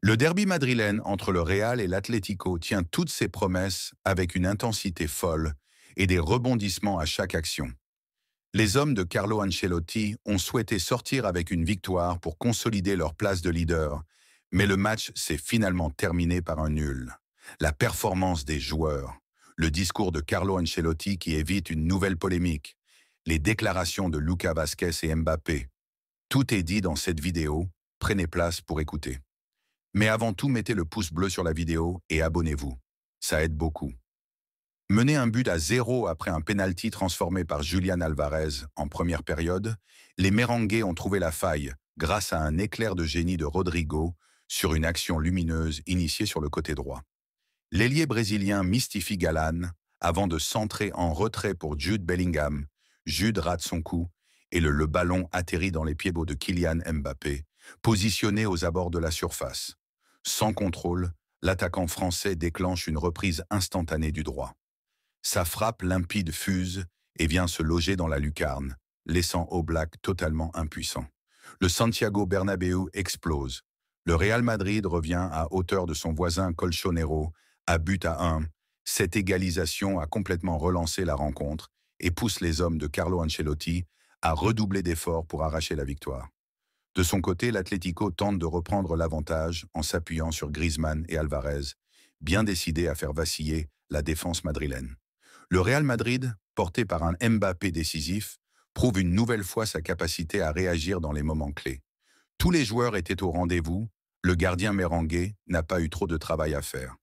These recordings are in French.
Le derby madrilène entre le Real et l'Atlético tient toutes ses promesses avec une intensité folle et des rebondissements à chaque action. Les hommes de Carlo Ancelotti ont souhaité sortir avec une victoire pour consolider leur place de leader, mais le match s'est finalement terminé par un nul. La performance des joueurs, le discours de Carlo Ancelotti qui évite une nouvelle polémique, les déclarations de Lucas Vazquez et Mbappé. Tout est dit dans cette vidéo, prenez place pour écouter. Mais avant tout, mettez le pouce bleu sur la vidéo et abonnez-vous. Ça aide beaucoup. Mener un but à 0 après un penalty transformé par Julián Alvarez en première période, les Merengues ont trouvé la faille grâce à un éclair de génie de Rodrigo sur une action lumineuse initiée sur le côté droit. L'ailier brésilien mystifie Galán avant de centrer en retrait pour Jude Bellingham. Jude rate son coup et le ballon atterrit dans les pieds-bots de Kylian Mbappé, positionné aux abords de la surface. Sans contrôle, l'attaquant français déclenche une reprise instantanée du droit. Sa frappe limpide fuse et vient se loger dans la lucarne, laissant Oblak totalement impuissant. Le Santiago Bernabéu explose. Le Real Madrid revient à hauteur de son voisin Colchonero, à but à 1. Cette égalisation a complètement relancé la rencontre et pousse les hommes de Carlo Ancelotti à redoubler d'efforts pour arracher la victoire. De son côté, l'Atlético tente de reprendre l'avantage en s'appuyant sur Griezmann et Alvarez, bien décidés à faire vaciller la défense madrilène. Le Real Madrid, porté par un Mbappé décisif, prouve une nouvelle fois sa capacité à réagir dans les moments clés. Tous les joueurs étaient au rendez-vous, le gardien merengue n'a pas eu trop de travail à faire.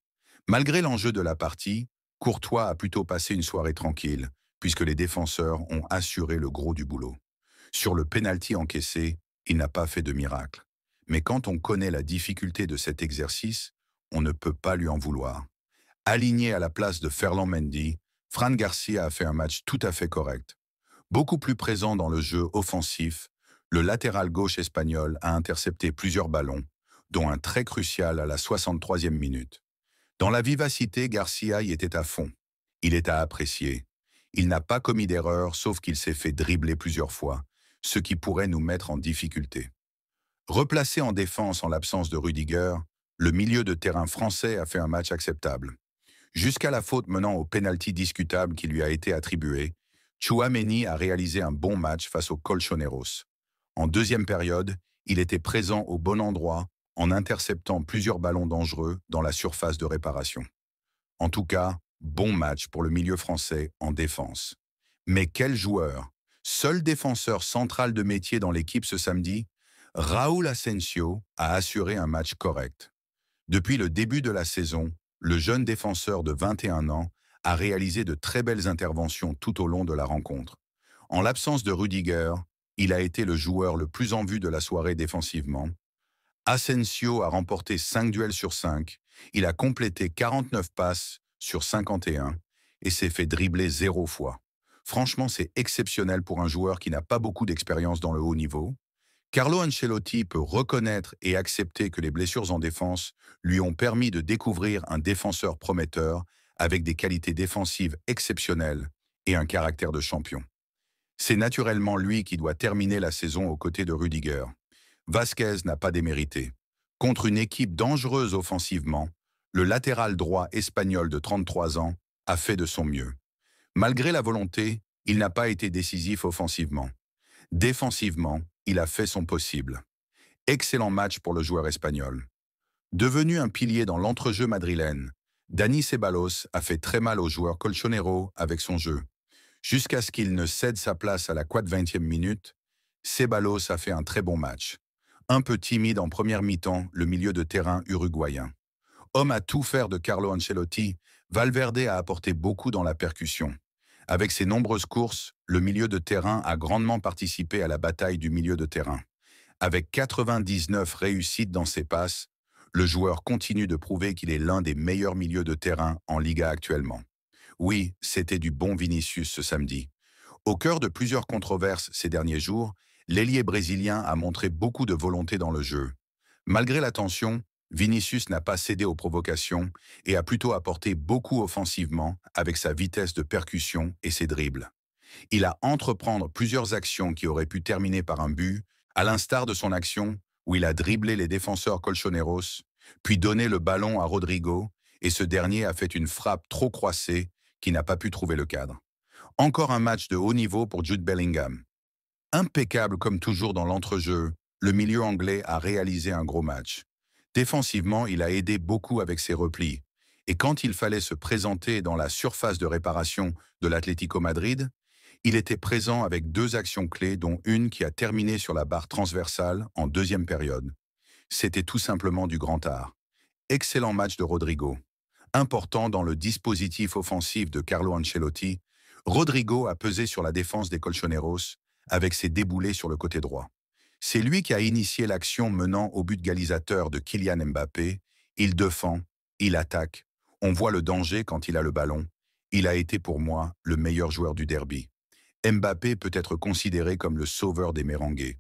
Malgré l'enjeu de la partie, Courtois a plutôt passé une soirée tranquille, puisque les défenseurs ont assuré le gros du boulot. Sur le penalty encaissé, il n'a pas fait de miracle. Mais quand on connaît la difficulté de cet exercice, on ne peut pas lui en vouloir. Aligné à la place de Ferland Mendy, Fran Garcia a fait un match tout à fait correct. Beaucoup plus présent dans le jeu offensif, le latéral gauche espagnol a intercepté plusieurs ballons, dont un très crucial à la 63e minute. Dans la vivacité, Garcia y était à fond. Il est à apprécier. Il n'a pas commis d'erreur, sauf qu'il s'est fait dribbler plusieurs fois, ce qui pourrait nous mettre en difficulté. Replacé en défense en l'absence de Rudiger, le milieu de terrain français a fait un match acceptable. Jusqu'à la faute menant au pénalty discutable qui lui a été attribué, Tchouaméni a réalisé un bon match face aux Colchoneros. En deuxième période, il était présent au bon endroit en interceptant plusieurs ballons dangereux dans la surface de réparation. En tout cas, bon match pour le milieu français en défense. Mais quel joueur! Seul défenseur central de métier dans l'équipe ce samedi, Raúl Asensio a assuré un match correct. Depuis le début de la saison, le jeune défenseur de 21 ans a réalisé de très belles interventions tout au long de la rencontre. En l'absence de Rudiger, il a été le joueur le plus en vue de la soirée défensivement. Asensio a remporté 5 duels sur 5, il a complété 49 passes sur 51 et s'est fait dribbler 0 fois. Franchement, c'est exceptionnel pour un joueur qui n'a pas beaucoup d'expérience dans le haut niveau. Carlo Ancelotti peut reconnaître et accepter que les blessures en défense lui ont permis de découvrir un défenseur prometteur avec des qualités défensives exceptionnelles et un caractère de champion. C'est naturellement lui qui doit terminer la saison aux côtés de Rudiger. Vazquez n'a pas démérité. Contre une équipe dangereuse offensivement, le latéral droit espagnol de 33 ans a fait de son mieux. Malgré la volonté, il n'a pas été décisif offensivement. Défensivement, il a fait son possible. Excellent match pour le joueur espagnol. Devenu un pilier dans l'entrejeu madrilène, Dani Ceballos a fait très mal au joueur Colchonero avec son jeu. Jusqu'à ce qu'il ne cède sa place à la 20e minute, Ceballos a fait un très bon match. Un peu timide en première mi-temps, le milieu de terrain uruguayen. Homme à tout faire de Carlo Ancelotti, Valverde a apporté beaucoup dans la percussion. Avec ses nombreuses courses, le milieu de terrain a grandement participé à la bataille du milieu de terrain. Avec 99 réussites dans ses passes, le joueur continue de prouver qu'il est l'un des meilleurs milieux de terrain en Liga actuellement. Oui, c'était du bon Vinicius ce samedi. Au cœur de plusieurs controverses ces derniers jours, l'ailier brésilien a montré beaucoup de volonté dans le jeu. Malgré la tension, Vinicius n'a pas cédé aux provocations et a plutôt apporté beaucoup offensivement avec sa vitesse de percussion et ses dribbles. Il a entreprendre plusieurs actions qui auraient pu terminer par un but, à l'instar de son action où il a dribblé les défenseurs colchoneros, puis donné le ballon à Rodrigo, et ce dernier a fait une frappe trop croissée qui n'a pas pu trouver le cadre. Encore un match de haut niveau pour Jude Bellingham. Impeccable comme toujours dans l'entrejeu, le milieu anglais a réalisé un gros match. Défensivement, il a aidé beaucoup avec ses replis. Et quand il fallait se présenter dans la surface de réparation de l'Atlético Madrid, il était présent avec deux actions clés, dont une qui a terminé sur la barre transversale en deuxième période. C'était tout simplement du grand art. Excellent match de Rodrigo. Important dans le dispositif offensif de Carlo Ancelotti, Rodrigo a pesé sur la défense des Colchoneros avec ses déboulés sur le côté droit. C'est lui qui a initié l'action menant au but égalisateur de Kylian Mbappé. Il défend, il attaque. On voit le danger quand il a le ballon. Il a été pour moi le meilleur joueur du derby. Mbappé peut être considéré comme le sauveur des Merengues.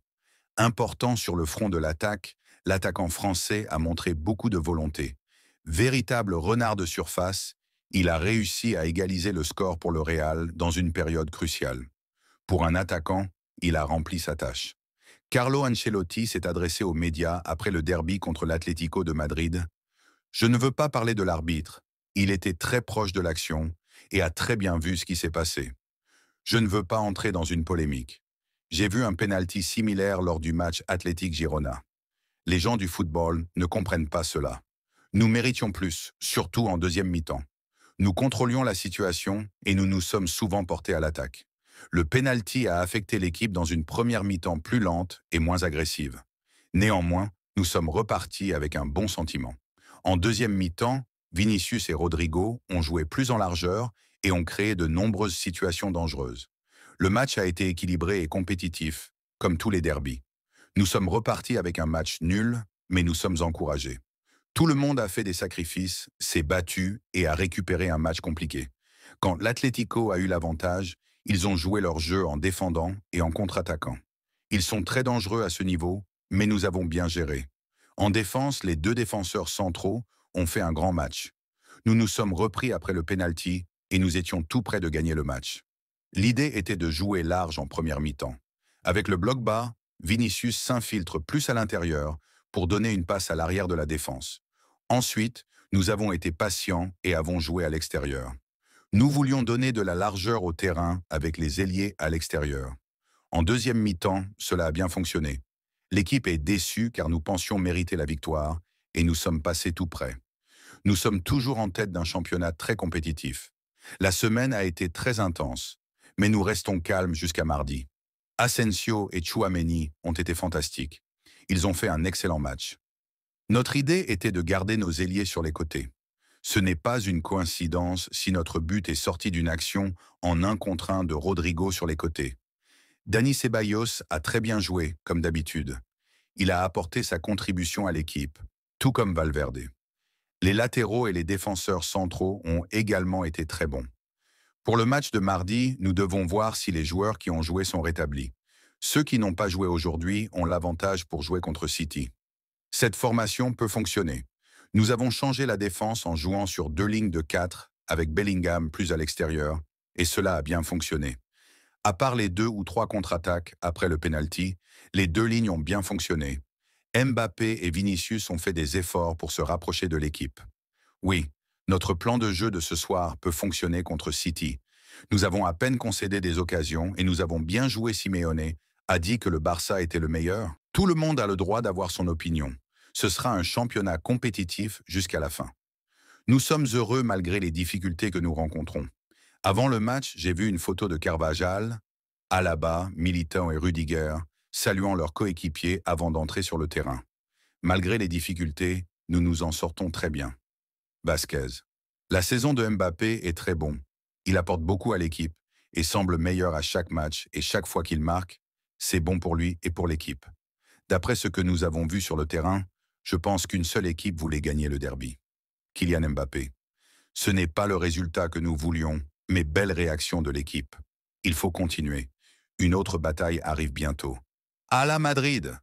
Important sur le front de l'attaque, l'attaquant français a montré beaucoup de volonté. Véritable renard de surface, il a réussi à égaliser le score pour le Real dans une période cruciale. Pour un attaquant, il a rempli sa tâche. Carlo Ancelotti s'est adressé aux médias après le derby contre l'Atlético de Madrid. Je ne veux pas parler de l'arbitre. Il était très proche de l'action et a très bien vu ce qui s'est passé. Je ne veux pas entrer dans une polémique. J'ai vu un penalty similaire lors du match Athletic-Girona. Les gens du football ne comprennent pas cela. Nous méritions plus, surtout en deuxième mi-temps. Nous contrôlions la situation et nous nous sommes souvent portés à l'attaque. Le penalty a affecté l'équipe dans une première mi-temps plus lente et moins agressive. Néanmoins, nous sommes repartis avec un bon sentiment. En deuxième mi-temps, Vinicius et Rodrigo ont joué plus en largeur et ont créé de nombreuses situations dangereuses. Le match a été équilibré et compétitif, comme tous les derbys. Nous sommes repartis avec un match nul, mais nous sommes encouragés. Tout le monde a fait des sacrifices, s'est battu et a récupéré un match compliqué. Quand l'Atlético a eu l'avantage, ils ont joué leur jeu en défendant et en contre-attaquant. Ils sont très dangereux à ce niveau, mais nous avons bien géré. En défense, les deux défenseurs centraux ont fait un grand match. Nous nous sommes repris après le penalty et nous étions tout près de gagner le match. L'idée était de jouer large en première mi-temps. Avec le bloc bas, Vinicius s'infiltre plus à l'intérieur pour donner une passe à l'arrière de la défense. Ensuite, nous avons été patients et avons joué à l'extérieur. Nous voulions donner de la largeur au terrain avec les ailiers à l'extérieur. En deuxième mi-temps, cela a bien fonctionné. L'équipe est déçue car nous pensions mériter la victoire et nous sommes passés tout près. Nous sommes toujours en tête d'un championnat très compétitif. La semaine a été très intense, mais nous restons calmes jusqu'à mardi. Asensio et Tchouaméni ont été fantastiques. Ils ont fait un excellent match. Notre idée était de garder nos ailiers sur les côtés. Ce n'est pas une coïncidence si notre but est sorti d'une action en 1 contre 1 de Rodrigo sur les côtés. Dani Ceballos a très bien joué, comme d'habitude. Il a apporté sa contribution à l'équipe, tout comme Valverde. Les latéraux et les défenseurs centraux ont également été très bons. Pour le match de mardi, nous devons voir si les joueurs qui ont joué sont rétablis. Ceux qui n'ont pas joué aujourd'hui ont l'avantage pour jouer contre City. Cette formation peut fonctionner. Nous avons changé la défense en jouant sur 2 lignes de 4 avec Bellingham plus à l'extérieur, et cela a bien fonctionné. À part les 2 ou 3 contre-attaques après le penalty, les 2 lignes ont bien fonctionné. Mbappé et Vinicius ont fait des efforts pour se rapprocher de l'équipe. Oui, notre plan de jeu de ce soir peut fonctionner contre City. Nous avons à peine concédé des occasions et nous avons bien joué. Simeone a dit que le Barça était le meilleur. Tout le monde a le droit d'avoir son opinion. Ce sera un championnat compétitif jusqu'à la fin. Nous sommes heureux malgré les difficultés que nous rencontrons. Avant le match, j'ai vu une photo de Carvajal, Alaba, Militão et Rudiger saluant leurs coéquipiers avant d'entrer sur le terrain. Malgré les difficultés, nous nous en sortons très bien. Vasquez. La saison de Mbappé est très bon. Il apporte beaucoup à l'équipe et semble meilleur à chaque match et chaque fois qu'il marque, c'est bon pour lui et pour l'équipe. D'après ce que nous avons vu sur le terrain, je pense qu'une seule équipe voulait gagner le derby. Kylian Mbappé. Ce n'est pas le résultat que nous voulions, mais belle réaction de l'équipe. Il faut continuer. Une autre bataille arrive bientôt. À la Madrid!